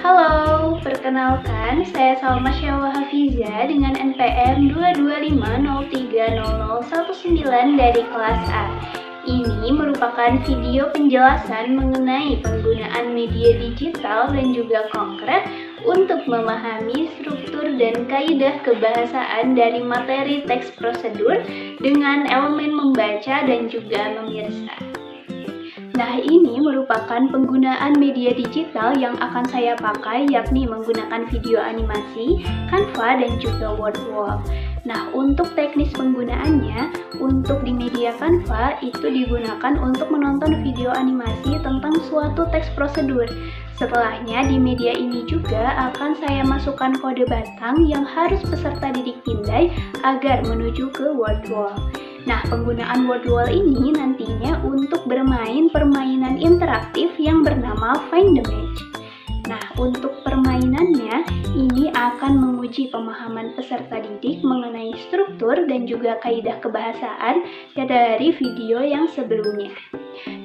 Halo, perkenalkan saya Salma Syahwa Hafiza dengan NPM 225030019 dari kelas A. Ini merupakan video penjelasan mengenai penggunaan media digital dan juga konkret untuk memahami struktur dan kaidah kebahasaan dari materi teks prosedur dengan elemen membaca dan juga memirsa. Nah, ini merupakan penggunaan media digital yang akan saya pakai, yakni menggunakan video animasi, Canva, dan juga Wordwall. Nah, untuk teknis penggunaannya, untuk di media Canva itu digunakan untuk menonton video animasi tentang suatu teks prosedur. Setelahnya, di media ini juga akan saya masukkan kode batang yang harus peserta didik pindai agar menuju ke Wordwall. Nah, penggunaan Wordwall ini nantinya untuk bermain permainan interaktif yang bernama Find the Match. Nah, untuk permainannya, ini akan menguji pemahaman peserta didik mengenai struktur dan juga kaidah kebahasaan dari video yang sebelumnya.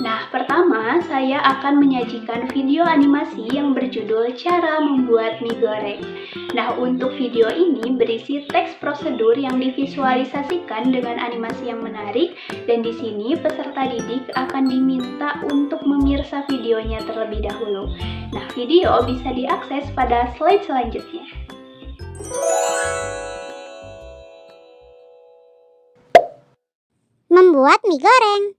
Nah, pertama saya akan menyajikan video animasi yang berjudul Cara Membuat Mie Goreng. Nah, untuk video ini berisi teks prosedur yang divisualisasikan dengan animasi yang menarik, dan di sini peserta didik akan diminta untuk memirsa videonya terlebih dahulu. Nah, video bisa diakses pada slide selanjutnya. Membuat mie goreng.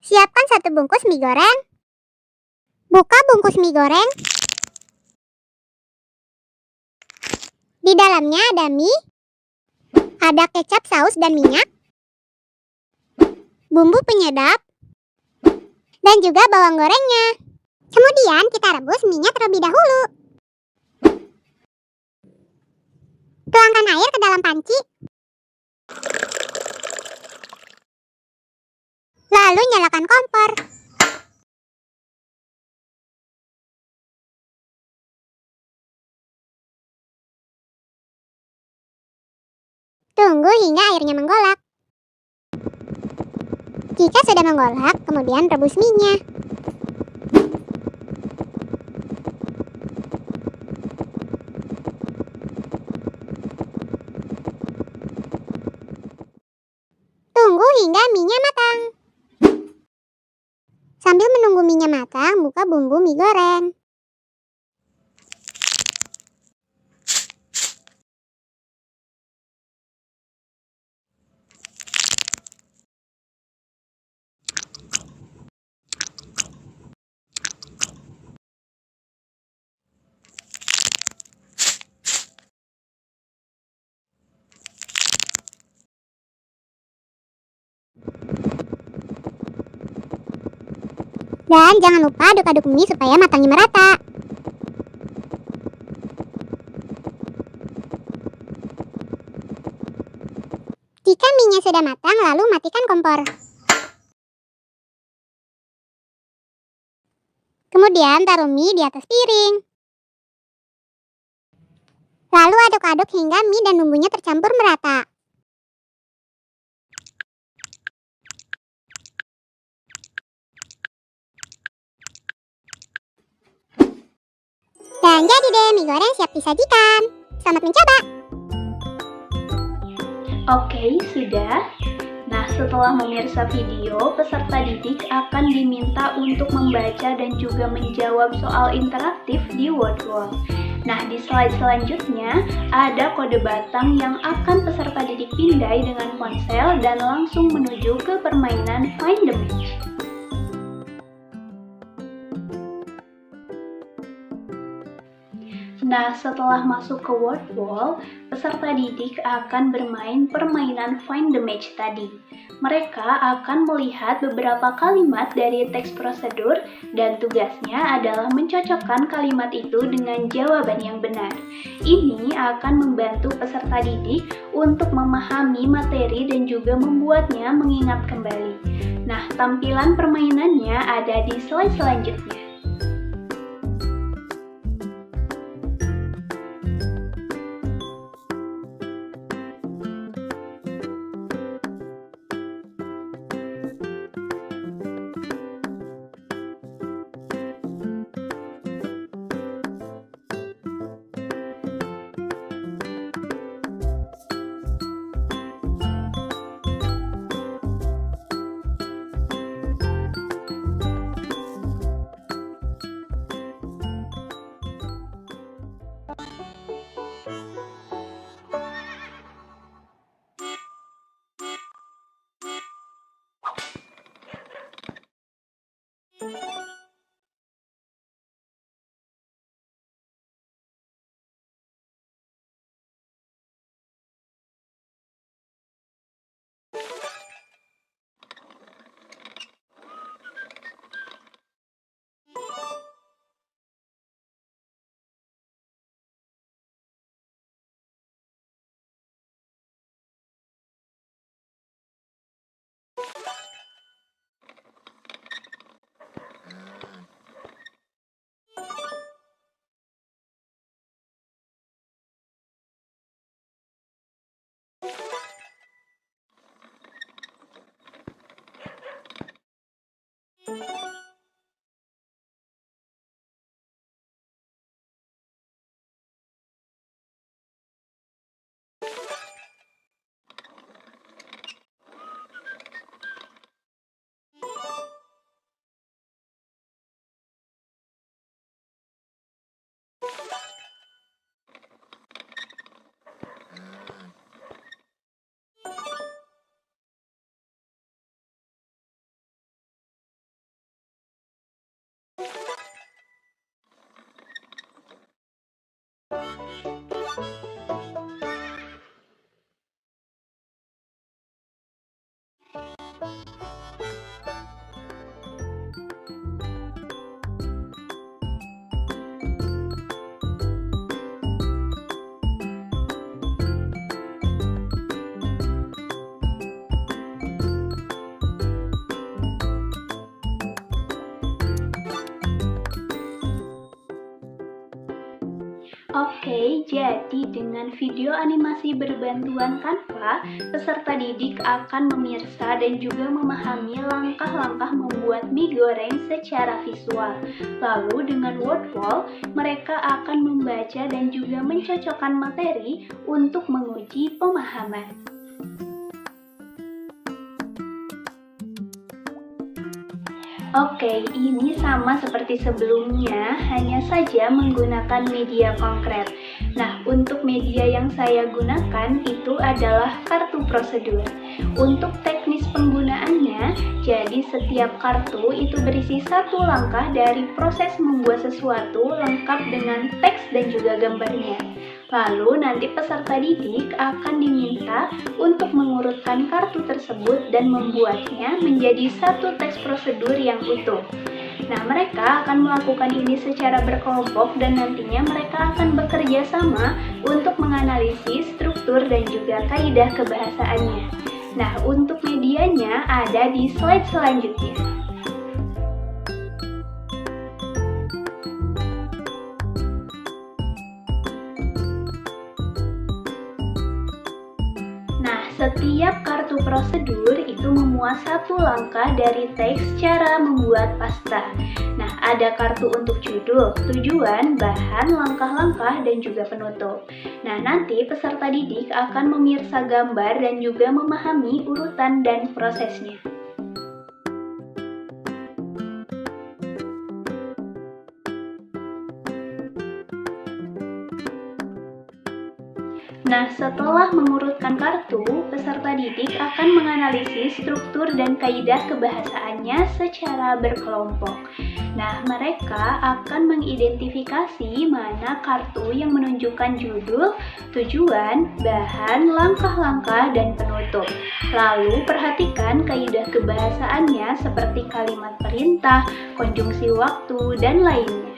Siapkan 1 bungkus mie goreng. Buka bungkus mie goreng. Di dalamnya ada mie, ada kecap, saus, dan minyak, bumbu penyedap, dan juga bawang gorengnya. Kemudian kita rebus minyak terlebih dahulu. Tuangkan air ke dalam panci. Lalu nyalakan kompor. Tunggu hingga airnya menggolak. Jika sudah menggolak, kemudian rebus mie-nya. Tunggu hingga mie-nya matang. Sambil menunggu mie-nya matang, buka bumbu mie goreng. Dan jangan lupa aduk-aduk mie supaya matangnya merata. Jika mie-nya sudah matang, lalu matikan kompor. Kemudian taruh mie di atas piring. Lalu aduk-aduk hingga mie dan bumbunya tercampur merata. Dan jadi deh, mie goreng siap disajikan. Selamat mencoba. Oke, sudah. Nah, setelah memirsa video, peserta didik akan diminta untuk membaca dan juga menjawab soal interaktif di Wordwall. Nah, di slide selanjutnya ada kode batang yang akan peserta didik pindai dengan ponsel dan langsung menuju ke permainan Find the Match. Nah, setelah masuk ke Wordwall, peserta didik akan bermain permainan Find the Match tadi. Mereka akan melihat beberapa kalimat dari teks prosedur dan tugasnya adalah mencocokkan kalimat itu dengan jawaban yang benar. Ini akan membantu peserta didik untuk memahami materi dan juga membuatnya mengingat kembali. Nah, tampilan permainannya ada di slide selanjutnya. Oke, jadi dengan video animasi berbantuan Canva, peserta didik akan memirsa dan juga memahami langkah-langkah membuat mie goreng secara visual. Lalu dengan word wall, mereka akan membaca dan juga mencocokkan materi untuk menguji pemahaman. Oke, ini sama seperti sebelumnya, hanya saja menggunakan media konkret. Nah, untuk media yang saya gunakan itu adalah kartu prosedur. Untuk teknis penggunaannya, jadi setiap kartu itu berisi satu langkah dari proses membuat sesuatu lengkap dengan teks dan juga gambarnya. Lalu nanti peserta didik akan diminta untuk mengurutkan kartu tersebut dan membuatnya menjadi satu teks prosedur yang utuh. Nah, mereka akan melakukan ini secara berkelompok dan nantinya mereka akan bekerja sama untuk menganalisis struktur dan juga kaidah kebahasaannya. Nah, untuk medianya ada di slide selanjutnya. Setiap kartu prosedur itu memuat satu langkah dari teks cara membuat pasta. Nah, ada kartu untuk judul, tujuan, bahan, langkah-langkah, dan juga penutup. Nah, nanti peserta didik akan memirsa gambar dan juga memahami urutan dan prosesnya. Nah, setelah mengurutkan kartu, peserta didik akan menganalisis struktur dan kaidah kebahasaannya secara berkelompok. Nah, mereka akan mengidentifikasi mana kartu yang menunjukkan judul, tujuan, bahan, langkah-langkah, dan penutup. Lalu, perhatikan kaidah kebahasaannya seperti kalimat perintah, konjungsi waktu, dan lainnya.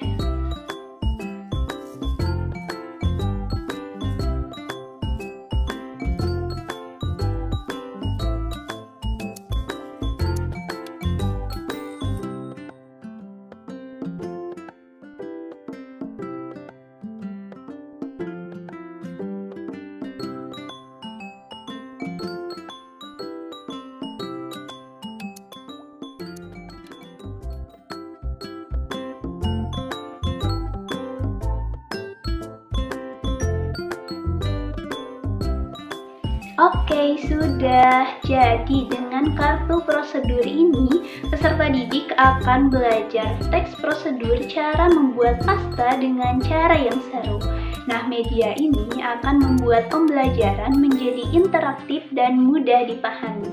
Oke, sudah. Jadi dengan kartu prosedur ini, peserta didik akan belajar teks prosedur cara membuat pasta dengan cara yang seru. Nah, media ini akan membuat pembelajaran menjadi interaktif dan mudah dipahami.